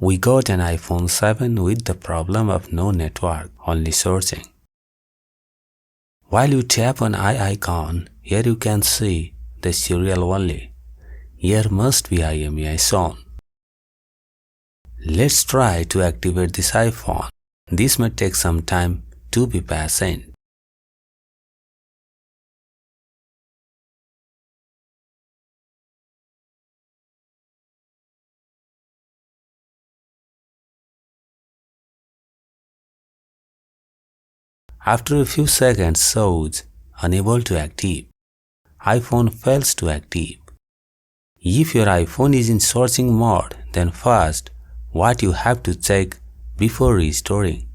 We got an iPhone 7 with the problem of no network, only sourcing. While you tap on I icon, here you can see the serial only. Here must be IMEI shown. Let's try to activate this iPhone. This may take some time, to be patient. After a few seconds shows unable to active. iPhone fails to active. If your iPhone is in sourcing mode, then first, what you have to check before restoring.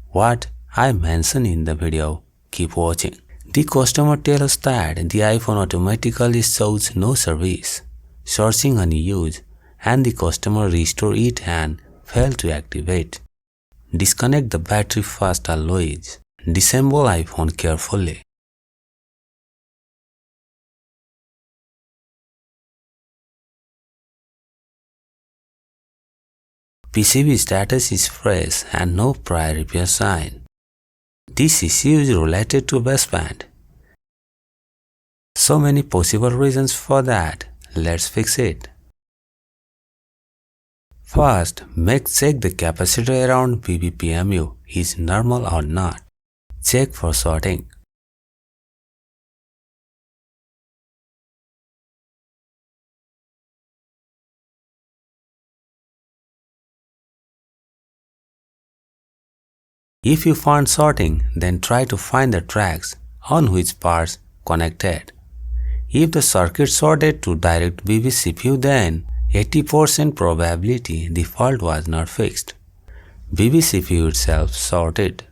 What I mentioned in the video, keep watching. The customer tells us that the iPhone automatically shows no service, sourcing unused, and the customer restore it and fail to activate. Disconnect the battery first always. Disassemble iPhone carefully. PCB status is fresh and no prior repair sign. This issue is related to baseband. So many possible reasons for that. Let's fix it. First, check the capacitor around BBPMU is normal or not. Check for shorting. If you find shorting, then try to find the tracks on which parts connected. If the circuit shorted to direct BB CPU, then 80% probability the fault was not fixed. BB CPU itself shorted.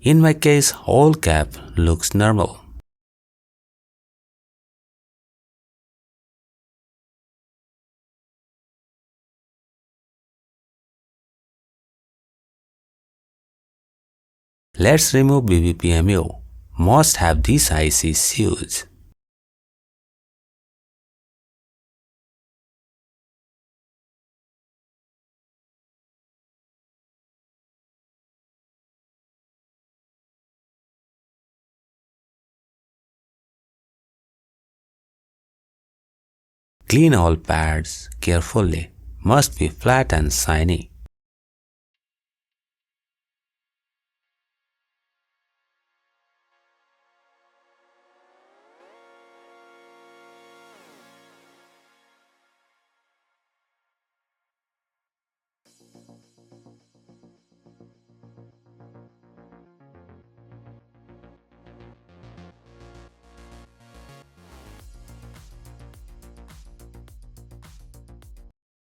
In my case, all cap looks normal. Let's remove BBPMU. Must have these ICs used. Clean all pads carefully. Must be flat and shiny.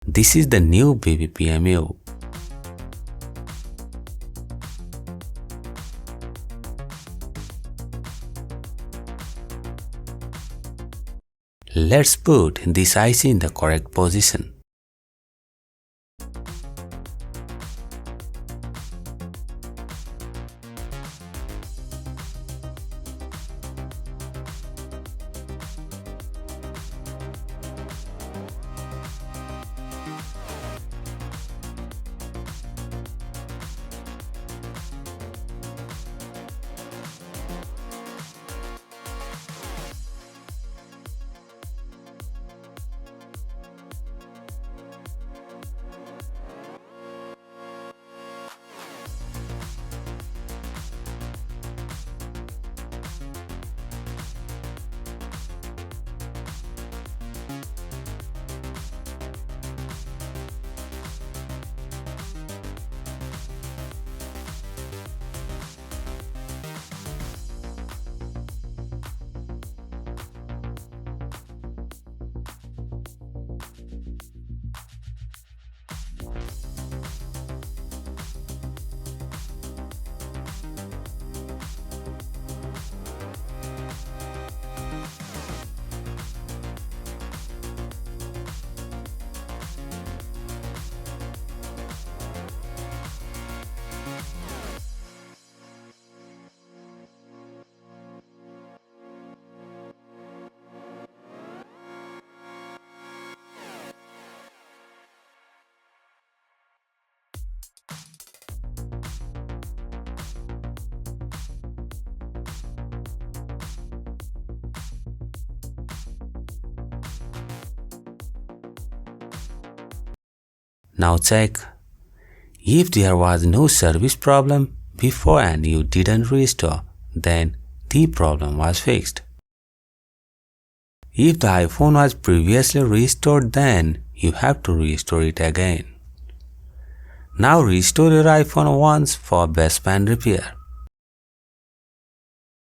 This is the new BBPMU. Let's put this IC in the correct position. Now check. If there was no service problem before and you didn't restore, then the problem was fixed. If the iPhone was previously restored, then you have to restore it again. Now restore your iPhone once for baseband repair.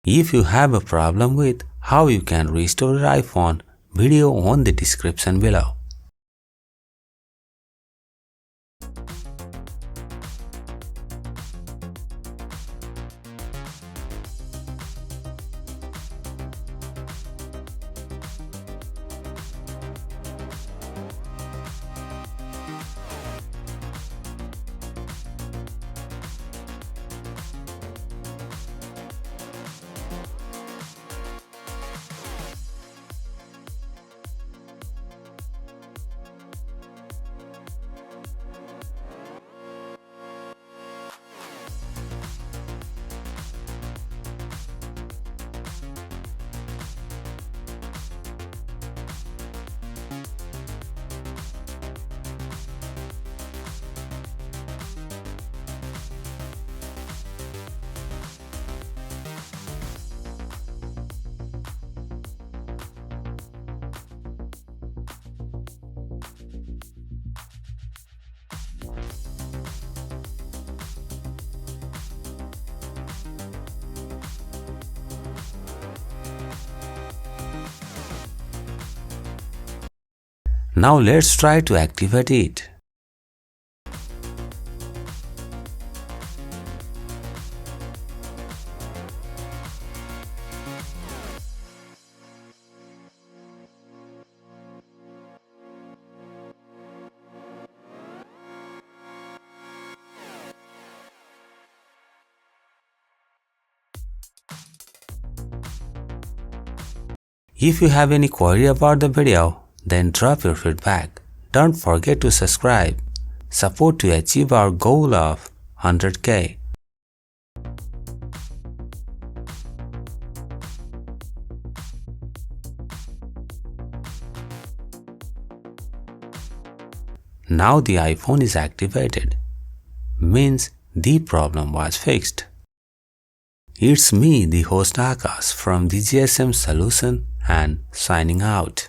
If you have a problem with how you can restore your iPhone, video on the description below. Now let's try to activate it. If you have any query about the video, then drop your feedback. Don't forget to subscribe. Support to achieve our goal of 100K. Now the iPhone is activated. Means the problem was fixed. It's me, the host Akash from the GSM Solution, and signing out.